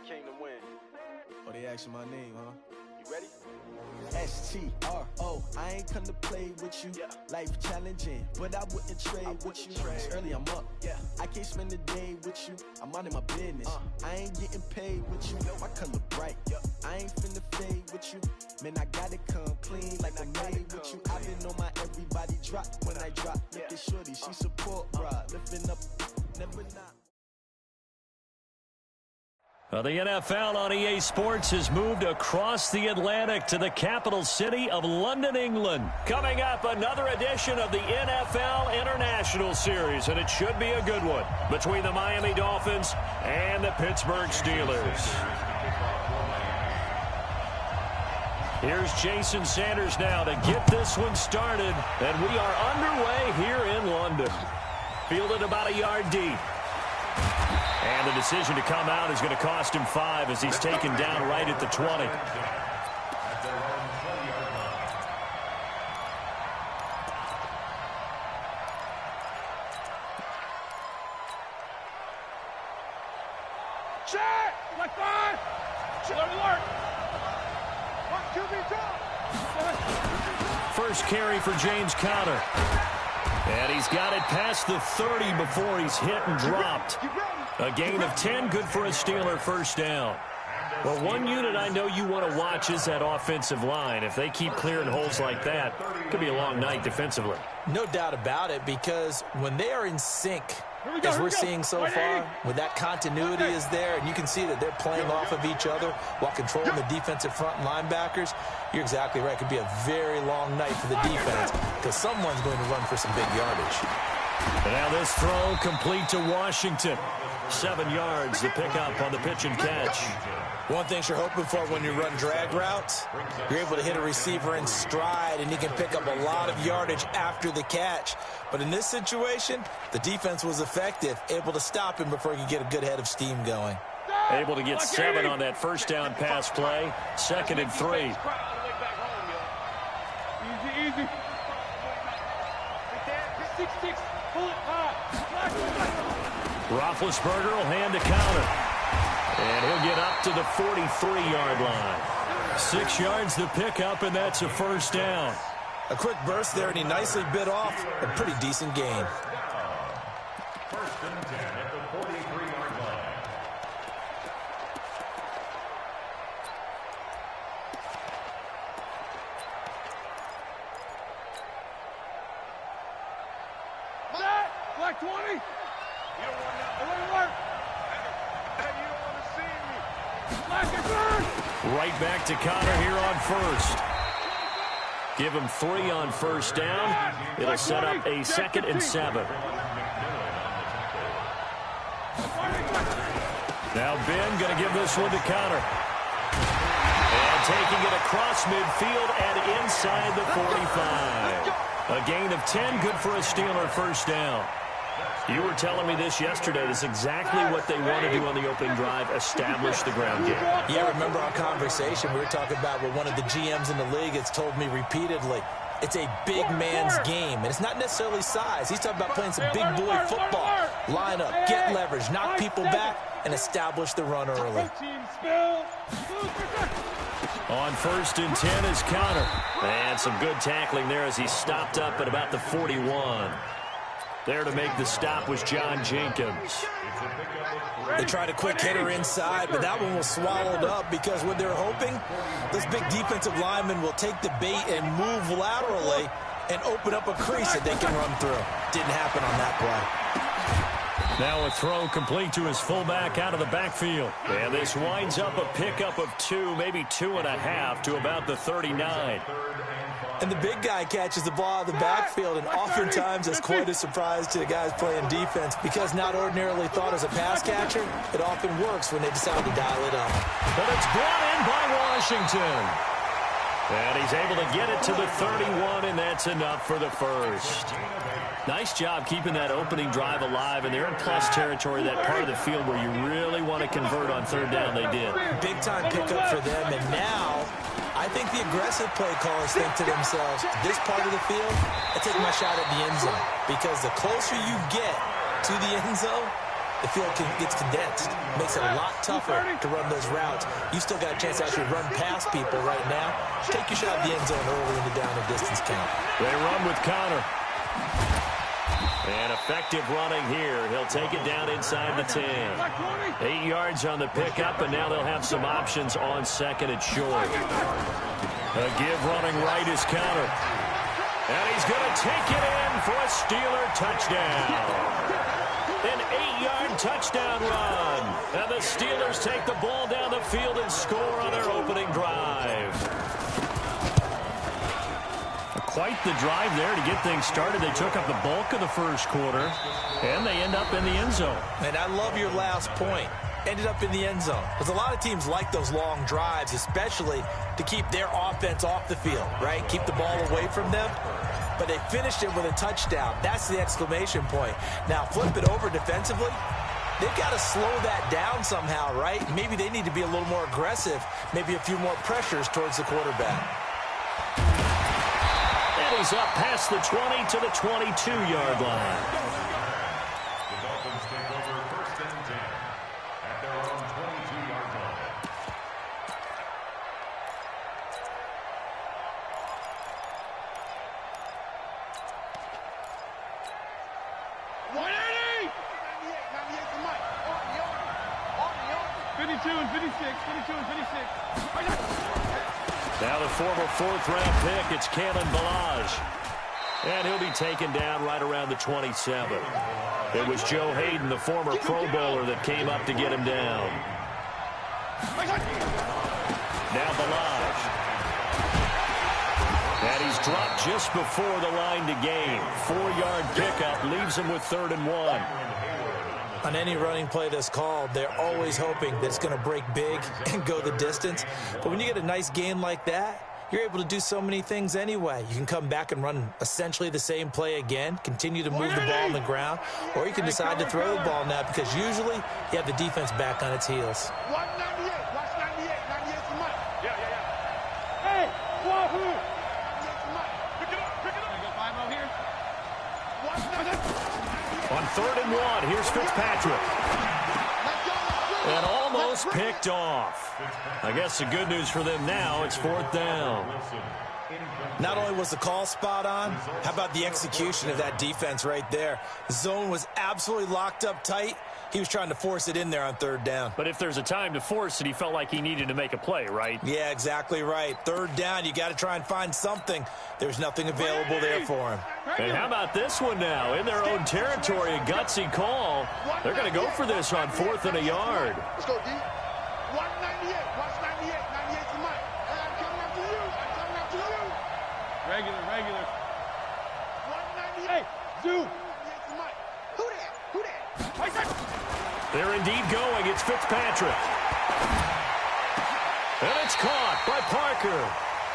came to win. Oh, they asking my name, huh? You ready? S-T-R-O, I ain't come to play with you. Life challenging, but I wouldn't trade with you. It's early, I'm up. I can't spend the day with you. I'm minding my business. I ain't getting paid with you. My color bright. I ain't finna fade with you. Man, I gotta come clean like I'm made with you. I've been on my everybody drop when I drop. Look at shorty, she support, bruh. Lifting up, never not. Well, the NFL on EA Sports has moved across the Atlantic to the capital city of London, England. Coming up, another edition of the NFL International Series, and it should be a good one between the Miami Dolphins and the Pittsburgh Steelers. Here's Jason Sanders now to get this one started, and we are underway here in London. Fielded about a yard deep. And the decision to come out is going to cost him 5 as he's taken down right at the 20. Check! Like 5! Alert! 1 QB drop! First carry for James Conner. And he's got it past the 30 before he's hit and dropped. A gain of 10, good for a Steeler first down. Well, one unit I know you want to watch is that offensive line. If they keep clearing holes like that, it could be a long night defensively. No doubt about it, because when they are in sync, as we're seeing so far, when that continuity is there, and you can see that they're playing off of each other while controlling the defensive front linebackers, you're exactly right. It could be a very long night for the defense because someone's going to run for some big yardage. And now this throw complete to Washington. 7 yards, the pickup on the pitch and catch. One thing you're hoping for when you run drag routes, you're able to hit a receiver in stride, and he can pick up a lot of yardage after the catch. But in this situation, the defense was effective, able to stop him before he could get a good head of steam going. Able to get 7 on that first down pass play. 2nd and 3. Easy. 6-6. Pull it high. Roethlisberger will hand a counter. And he'll get up to the 43-yard line. 6 yards the pickup, and that's a first down. A quick burst there, and he nicely bit off a pretty decent gain. First and 10 at the 43-yard line. Black 20. You don't want that. It won't work. You don't want to see me. Black is burn. Right back to Conner here on first. Give him 3 on first down. It'll set up a 2nd and 7. Now Ben going to give this one to Conner. And taking it across midfield and inside the 45. A gain of 10, good for a Steeler first down. You were telling me this yesterday. This is exactly what they want to do on the opening drive, establish the ground game. Yeah, remember our conversation? We were talking about what one of the GMs in the league has told me repeatedly. It's a big man's game, and it's not necessarily size. He's talking about playing some big boy football. Line up, get leverage, knock people back, and establish the run early. On first and 10 is Conner. And some good tackling there as he stopped up at about the 41. There to make the stop was John Jenkins. They tried a quick hitter inside, but that one was swallowed up because what they're hoping, this big defensive lineman will take the bait and move laterally and open up a crease that they can run through. Didn't happen on that play. Now a throw complete to his fullback out of the backfield. And this winds up a pickup of 2, maybe 2.5 to about the 39. And the big guy catches the ball out of the backfield, and oftentimes it's quite a surprise to the guys playing defense because not ordinarily thought as a pass catcher, it often works when they decide to dial it up. But it's brought in by Washington. And he's able to get it to the 31, and that's enough for the first. Nice job keeping that opening drive alive, and they're in plus territory, that part of the field where you really want to convert on third down. They did. Big-time pickup for them, and now I think the aggressive play callers think to themselves, this part of the field, I take my shot at the end zone. Because the closer you get to the end zone, the field gets condensed. Makes it a lot tougher to run those routes. You still got a chance to actually run past people right now. Take your shot at the end zone early in the down and distance count. They run with Connor. And effective running here. He'll take it down inside the 10. 8 yards on the pickup, and now they'll have some options on second and short. A give running right is Connor. And he's going to take it in for a Steeler touchdown. An 8-yard touchdown run. And the Steelers take the ball down the field and score on their opening drive. Quite the drive there to get things started. They took up the bulk of the first quarter, and they end up in the end zone. And I love your last point. Ended up in the end zone. Because a lot of teams like those long drives, especially to keep their offense off the field, right? Keep the ball away from them. But they finished it with a touchdown. That's the exclamation point. Now, flip it over defensively. They've got to slow that down somehow, right? Maybe they need to be a little more aggressive. Maybe a few more pressures towards the quarterback. He's up past the 20 to the 22-yard line. The Dolphins take over first and 10 at their own 22-yard line. Now the former fourth-round pick, it's Kalen Ballage. And he'll be taken down right around the 27. It was Joe Hayden, the former Pro Bowler, that came up to get him down. Now Ballage. And he's dropped just before the line to gain. 4-yard pickup leaves him with 3rd and 1. On any running play that's called, they're always hoping that it's going to break big and go the distance. But when you get a nice gain like that, you're able to do so many things anyway. You can come back and run essentially the same play again, continue to move the ball on the ground, or you can decide to throw the ball now because usually you have the defense back on its heels. 198. Watch 98. 98's the mic. Yeah. Hey, Wahoo! 98's the mic. Pick it up. Can I go 5-0 here? Watch 98. On 3rd and 1, here's Fitzpatrick. And almost picked off. I guess the good news for them now, it's 4th down. Not only was the call spot on, how about the execution of that defense right there? The zone was absolutely locked up tight. He was trying to force it in there on 3rd down. But if there's a time to force it, he felt like he needed to make a play, right? Yeah, exactly right. 3rd down, you got to try and find something. There's nothing available there for him. And how about this one now? In their own territory, a gutsy call. They're going to go for this on 4th and a yard. Let's go, D. 198. Watch 98. 98's the mic. I'm coming after you. I'm coming after you. Regular. 198. Hey, Zoo. 98's the mic. Who that? They're indeed going. It's Fitzpatrick. And it's caught by Parker.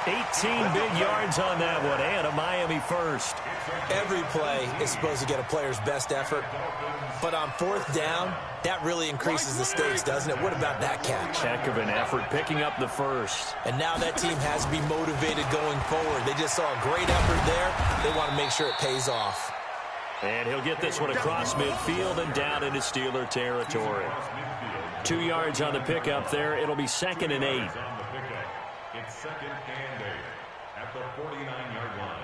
18 big yards on that one, and a Miami first. Every play is supposed to get a player's best effort. But on 4th down, that really increases the stakes, doesn't it? What about that catch? Heck of an effort picking up the first. And now that team has to be motivated going forward. They just saw a great effort there. They want to make sure it pays off. And he'll get this one across midfield and down into Steeler territory. 2 yards on the pickup there. It'll be 2nd and 8. It's 2nd and 8 at the 49-yard line.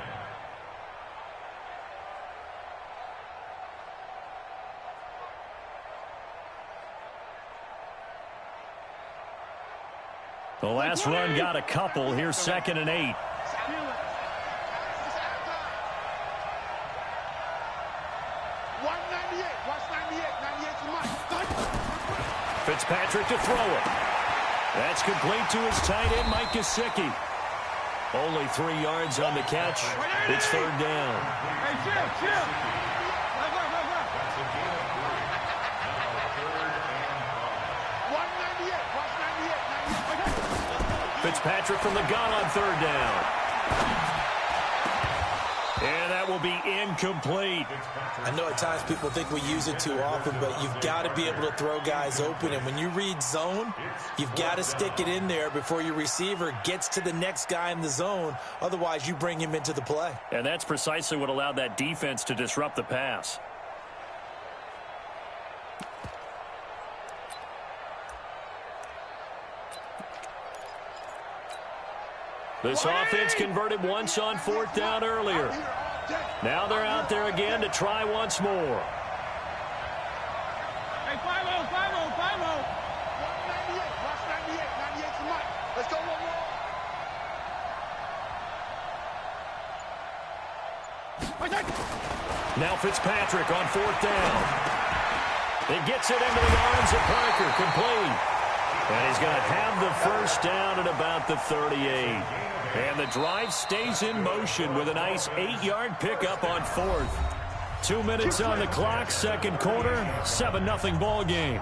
The last run got a couple. Here's 2nd and 8. Fitzpatrick to throw it. That's complete to his tight end, Mike Gesicki. Only 3 yards on the catch. It's 3rd down. Hey, chill. Fitzpatrick from the gun on 3rd down. And that will be incomplete. I know at times people think we use it too often, but you've got to be able to throw guys open. And when you read zone, you've got to stick it in there before your receiver gets to the next guy in the zone. Otherwise, you bring him into the play. And that's precisely what allowed that defense to disrupt the pass. This offense converted once on 4th down earlier. Now they're out there again to try once more. Hey, 5-0, 5-0, 5-0. 198, watch 98, 98 to Mike. Let's go, one more. Now Fitzpatrick on 4th down. He gets it into the arms of Parker, complete. And he's going to have the first down at about the 38. And the drive stays in motion with a nice 8-yard pickup on 4th. 2 minutes on the clock, second quarter, 7-0 ball game.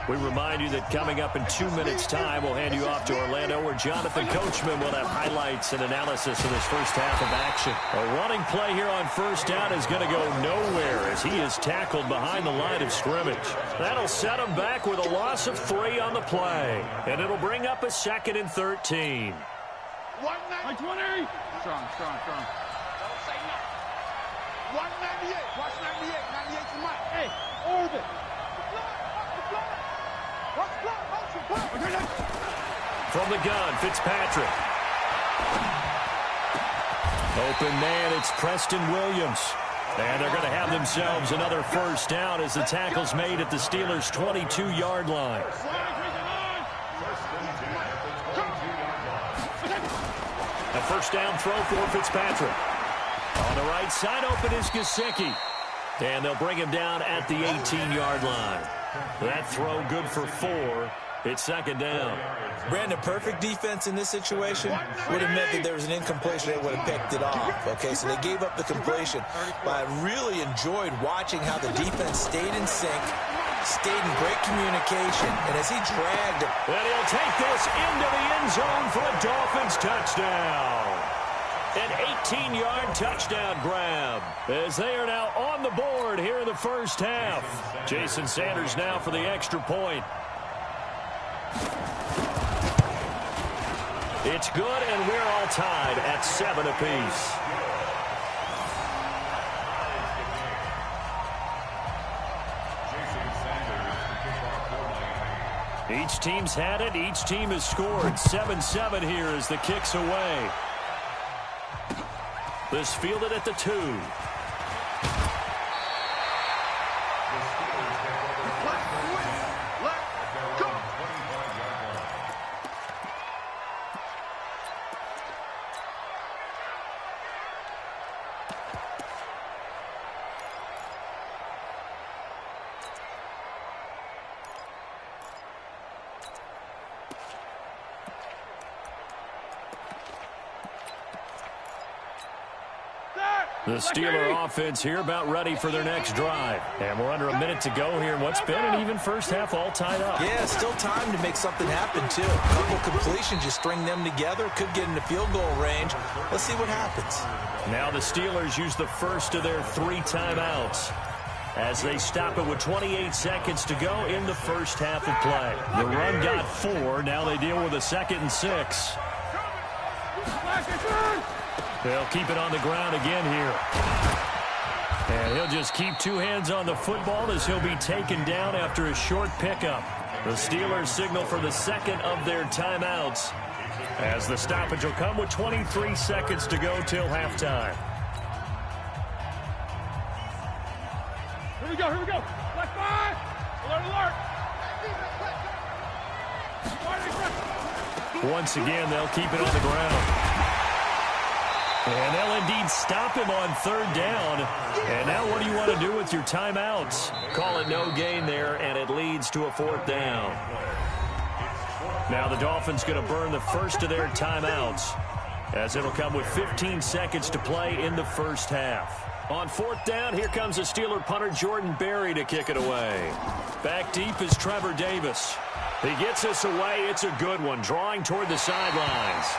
We remind you that coming up in 2 minutes' time, we'll hand you off to Orlando, where Jonathan Coachman will have highlights and analysis of this first half of action. A running play here on first down is going to go nowhere as he is tackled behind the line of scrimmage. That'll set him back with a loss of 3 on the play, and it'll bring up a 2nd and 13. 190. Strong, strong, strong. Don't say nothing. 198, watch 98, 98 to Mike. Hey, orbit. From the gun, Fitzpatrick. Open man, it's Preston Williams. And they're going to have themselves another first down as the tackle's made at the Steelers' 22-yard line. A first down throw for Fitzpatrick. On the right side, open is Gesicki. And they'll bring him down at the 18-yard line. That throw good for 4. It's second down. Brandon, perfect defense in this situation would have meant that there was an incompletion. They would have picked it off. Okay, so they gave up the completion. But I really enjoyed watching how the defense stayed in sync, stayed in great communication, and as he dragged it. And he'll take this into the end zone for a Dolphins touchdown. An 18-yard touchdown grab as they are now on the board here in the first half. Jason Sanders now for the extra point. It's good, and we're all tied at 7 apiece. Each team's had it. Each team has scored. 7-7 here as the kick's away. This fielded at the 2. The Steeler offense here about ready for their next drive. And we're under a minute to go here in what's been an even first half, all tied up. Yeah, still time to make something happen, too. A couple completions, just string them together. Could get into field goal range. Let's see what happens. Now the Steelers use the first of their 3 timeouts as they stop it with 28 seconds to go in the first half of play. The run got 4. Now they deal with a 2nd and 6. They'll keep it on the ground again here. And he'll just keep 2 hands on the football as he'll be taken down after a short pickup. The Steelers signal for the 2nd of their timeouts as the stoppage will come with 23 seconds to go till halftime. Here we go, here we go. Left 5. Alert, alert. Once again, they'll keep it on the ground. And they'll indeed stop him on 3rd down. And now what do you want to do with your timeouts? Call it no gain there, and it leads to a 4th down. Now the Dolphins going to burn the first of their timeouts as it'll come with 15 seconds to play in the first half. On 4th down, here comes the Steeler punter Jordan Berry to kick it away. Back deep is Trevor Davis. He gets us away. It's a good one, drawing toward the sidelines.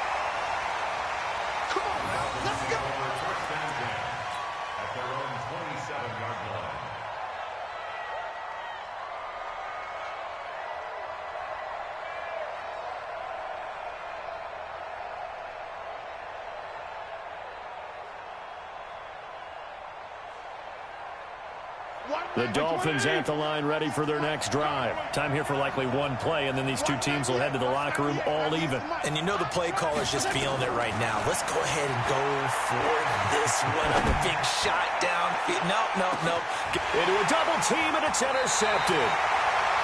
The Dolphins at the line ready for their next drive. Time here for likely one play, and then these two teams will head to the locker room all even. And you know the play caller's just feeling it right now. Let's go ahead and go for this one. A big shot down. No. Into a double team, and it's intercepted.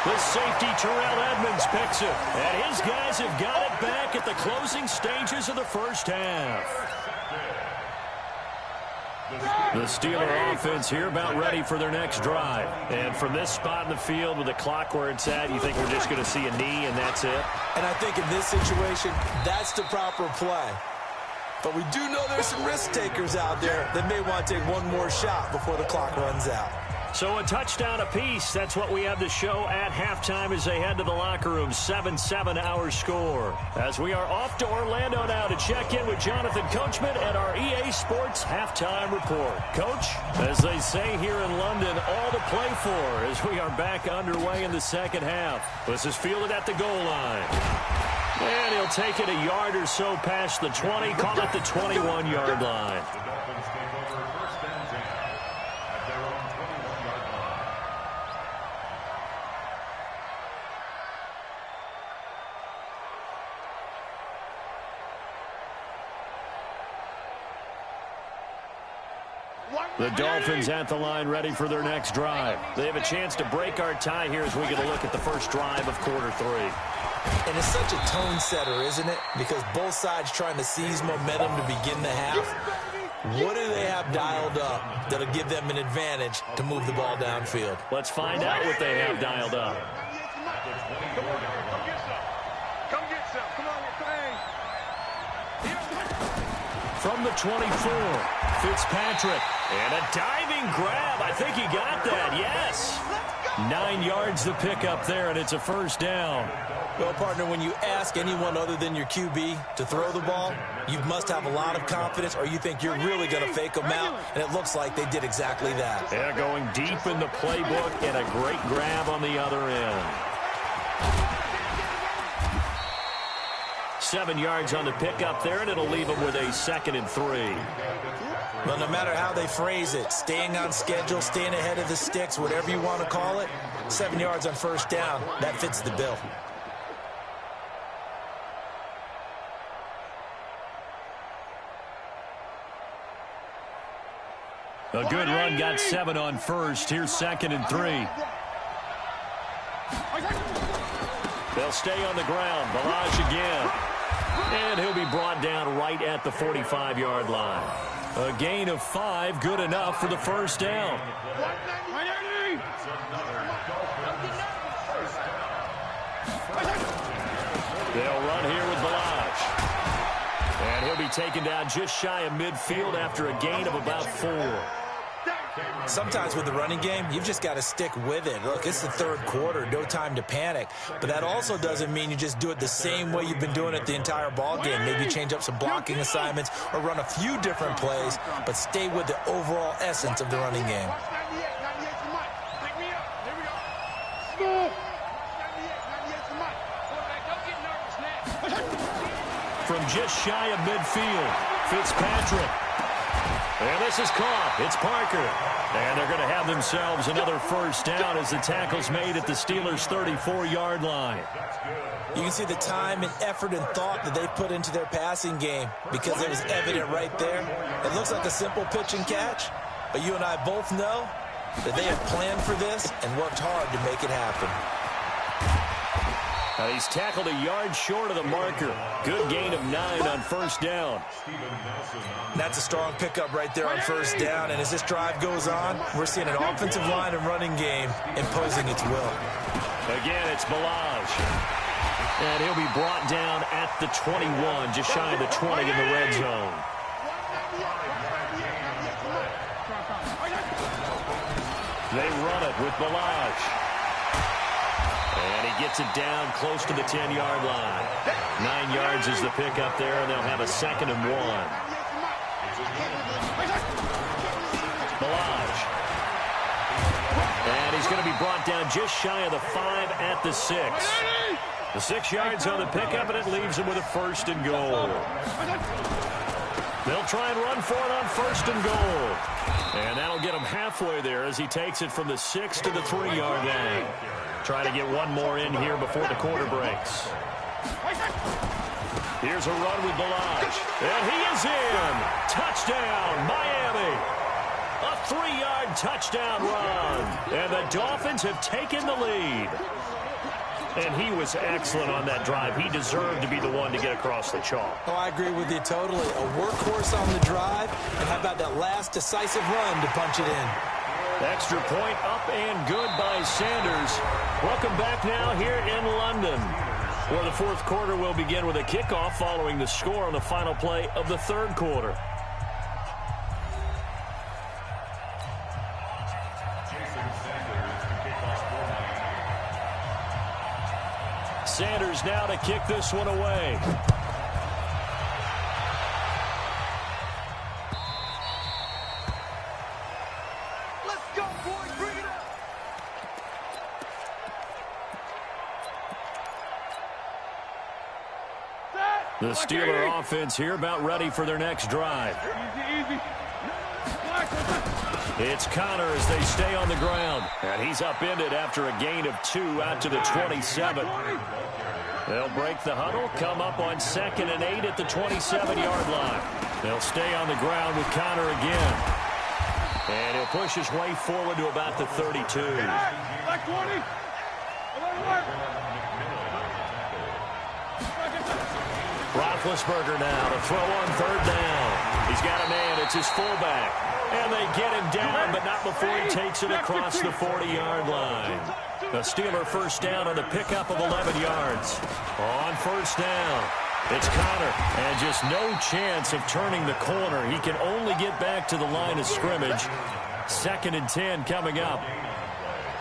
The safety, Terrell Edmonds, picks it. And his guys have got it back at the closing stages of the first half. The Steeler offense here about ready for their next drive. And from this spot in the field with the clock where it's at, you think we're just going to see a knee and that's it? And I think in this situation, that's the proper play. But we do know there's some risk takers out there that may want to take one more shot before the clock runs out. So a touchdown apiece. That's what we have to show at halftime as they head to the locker room. 7-7 our score. As we are off to Orlando now to check in with Jonathan Coachman at our EA Sports Halftime Report. Coach, as they say here in London, all to play for as we are back underway in the second half. This is fielded at the goal line. And he'll take it a yard or so past the 20, call it the 21-yard line. The Dolphins at the line ready for their next drive. They have a chance to break our tie here as we get a look at the first drive of quarter three. And it's such a tone setter, isn't it? Because both sides trying to seize momentum to begin the half. What do they have dialed up that'll give them an advantage to move the ball downfield? Let's find out what they have dialed up. Come get some. Come on, From the 24, Fitzpatrick. And a diving grab. I think he got that, yes. 9 yards to pick up there, and it's a first down. Well, partner, when you ask anyone other than your QB to throw the ball, you must have a lot of confidence or you think you're really going to fake them out, and it looks like they did exactly that. Yeah, going deep in the playbook and a great grab on the other end. 7 yards on the pickup there, and it'll leave them with a 2nd and 3. Well, no matter how they phrase it, staying on schedule, staying ahead of the sticks, whatever you want to call it, 7 yards on first down, that fits the bill. A good run, got 7 on first. Here's 2nd and 3. They'll stay on the ground. Balaj again. And he'll be brought down right at the 45-yard line. A gain of 5, good enough for the first down. They'll run here with Balaj. And he'll be taken down just shy of midfield after a gain of about 4. Sometimes with the running game, you've just got to stick with it. Look, it's the third quarter, no time to panic. But that also doesn't mean you just do it the same way you've been doing it the entire ball game. Maybe change up some blocking assignments or run a few different plays, but stay with the overall essence of the running game. From just shy of midfield, Fitzpatrick. And this is caught. It's Parker. And they're going to have themselves another first down as the tackle's made at the Steelers' 34-yard line. You can see the time and effort and thought that they put into their passing game because it was evident right there. It looks like a simple pitch and catch, but you and I both know that they have planned for this and worked hard to make it happen. He's tackled a yard short of the marker. Good gain of 9 on first down. That's a strong pickup right there on first down. And as this drive goes on, we're seeing an offensive line and running game imposing its will. Again, it's Balaj. And he'll be brought down at the 21, just shy of the 20 in the red zone. They run it with Balaj. And he gets it down close to the 10-yard line. 9 yards is the pickup there, and they'll have a 2nd and 1. Balaj. And he's going to be brought down just shy of the 5 at the 6. The 6 yards on the pickup, and it leaves him with a 1st and goal. They'll try and run for it on 1st and goal. And that'll get him halfway there as he takes it from the 6 to the 3-yard line. Trying to get one more in here before the quarter breaks. Here's a run with Balaj. And he is in. Touchdown, Miami. A 3-yard touchdown run. And the Dolphins have taken the lead. And he was excellent on that drive. He deserved to be the one to get across the chalk. Oh, I agree with you totally. A workhorse on the drive. And how about that last decisive run to punch it in? Extra point up and good by Sanders. Welcome back now here in London, where the 4th quarter will begin with a kickoff following the score on the final play of the 3rd quarter. Sanders now to kick this one away. Let's go, boys. Bring it up. The Steeler offense here about ready for their next drive. Easy. It's Connor as they stay on the ground. And he's upended after a gain of 2 out to the 27. They'll break the huddle, come up on 2nd and 8 at the 27-yard line. They'll stay on the ground with Connor again. And he'll push his way forward to about the 32. Like 20. Roethlisberger now to throw on 3rd down. He's got a man. It's his fullback. And they get him down, but not before he takes it across the 40-yard line. The Steeler 1st down on the pickup of 11 yards. On 1st down, it's Connor. And just no chance of turning the corner. He can only get back to the line of scrimmage. 2nd and 10 coming up.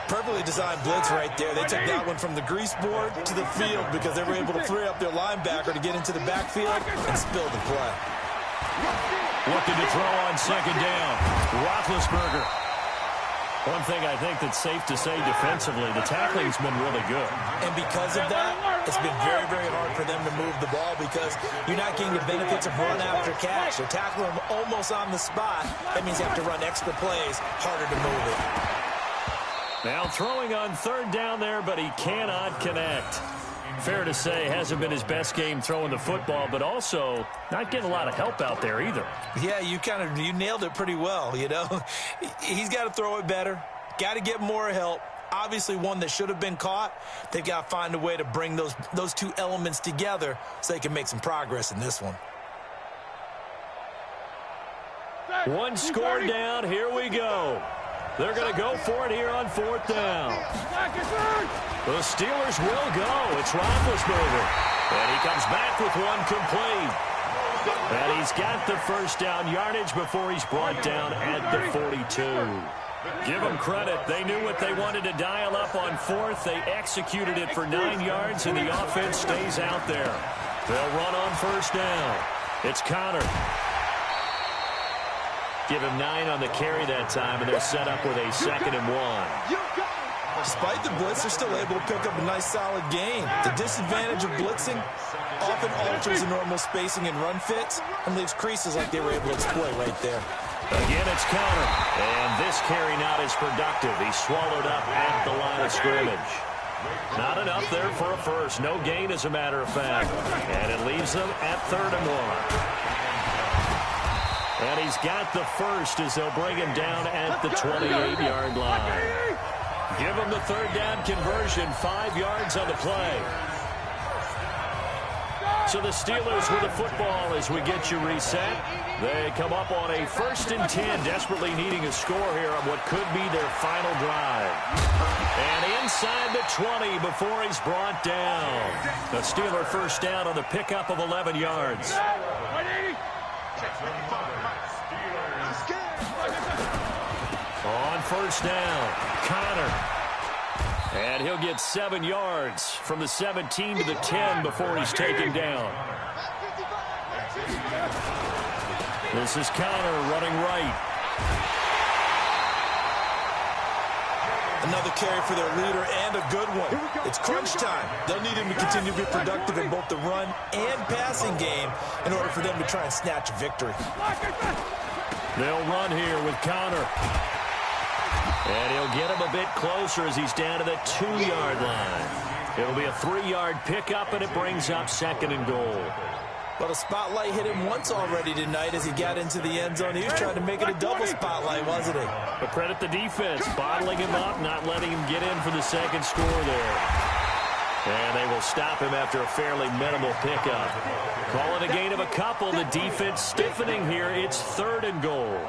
Perfectly designed blitz right there. They took that one from the grease board to the field because they were able to free up their linebacker to get into the backfield and spill the play. Looking to throw on 2nd down. Roethlisberger. One thing I think that's safe to say defensively, the tackling's been really good. And because of that, it's been very, very hard for them to move the ball because you're not getting the benefits of run after catch. They're tackling them almost on the spot. That means you have to run extra plays, harder to move it. Now throwing on 3rd down there, but he cannot connect. Fair to say, hasn't been his best game throwing the football, but also not getting a lot of help out there either. Yeah, you nailed it pretty well, you know. He's got to throw it better, got to get more help. Obviously one that should have been caught. They've got to find a way to bring those two elements together so they can make some progress in this one. One score down, here we go. They're going to go for it here on 4th down. The Steelers will go. It's Roethlisberger. And he comes back with one complete. And he's got the 1st down yardage before he's brought down at the 42. Give them credit. They knew what they wanted to dial up on 4th. They executed it for 9 yards, and the offense stays out there. They'll run on 1st down. It's Connor. Give him 9 on the carry that time, and they're set up with a 2nd and 1. Despite the blitz, they're still able to pick up a nice, solid gain. The disadvantage of blitzing often alters the normal spacing and run fits and leaves creases like they were able to exploit right there. Again, it's Connor. And this carry not as productive. He's swallowed up at the line of scrimmage. Not enough there for a first. No gain, as a matter of fact. And it leaves them at 3rd and 1. And he's got the first as they'll bring him down at the 28-yard line. Give him the 3rd down conversion, 5 yards on the play. So the Steelers with the football as we get you reset. They come up on a 1st and 10, desperately needing a score here on what could be their final drive. And inside the 20 before he's brought down. The Steeler 1st down on the pickup of 11 yards. On 1st down, Connor. And he'll get 7 yards from the 17 to the 10 before he's taken down. This is Connor running right. Another carry for their leader and a good one. It's crunch time. They'll need him to continue to be productive in both the run and passing game in order for them to try and snatch a victory. They'll run here with Connor. And he'll get him a bit closer as he's down to the 2-yard line. It'll be a 3-yard pickup, and it brings up 2nd and goal. Well, the spotlight hit him once already tonight as he got into the end zone. He was trying to make it a double spotlight, wasn't he? But credit the defense, bottling him up, not letting him get in for the 2nd score there. And they will stop him after a fairly minimal pickup. Call it a gain of a couple. The defense stiffening here. It's 3rd and goal.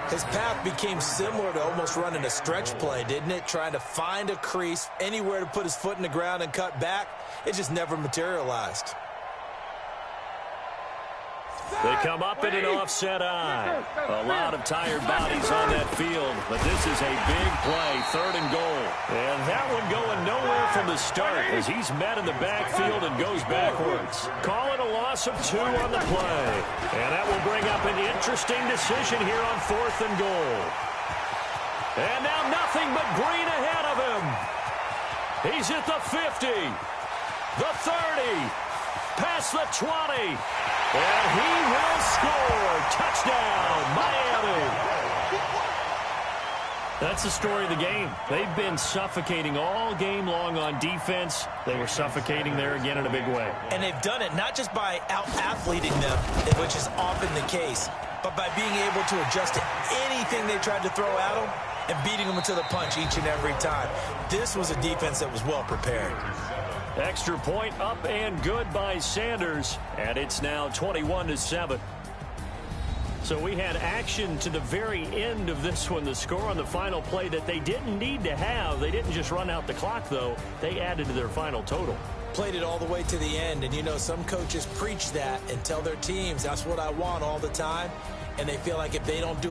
His path became similar to almost running a stretch play, didn't it? Trying to find a crease, anywhere to put his foot in the ground and cut back. It just never materialized. They come up in an offset eye. A lot of tired bodies on that field, but this is a big play, 3rd and goal. And that one going nowhere from the start as he's met in the backfield and goes backwards. Call it a loss of 2 on the play. And that will bring up an interesting decision here on 4th and goal. And now nothing but green ahead of him. He's at the 50, the 30, past the 20. And he will score. Touchdown, Miami. That's the story of the game. They've been suffocating all game long on defense. They were suffocating there again in a big way. And they've done it not just by out-athleting them, which is often the case, but by being able to adjust to anything they tried to throw at them and beating them to the punch each and every time. This was a defense that was well prepared. Extra point up and good by Sanders, and it's now 21-7. So we had action to the very end of this one. The score on the final play that they didn't need to have. They didn't just run out the clock, though. They added to their final total. Played it all the way to the end, and you know some coaches preach that and tell their teams, that's what I want all the time, and they feel like if they don't do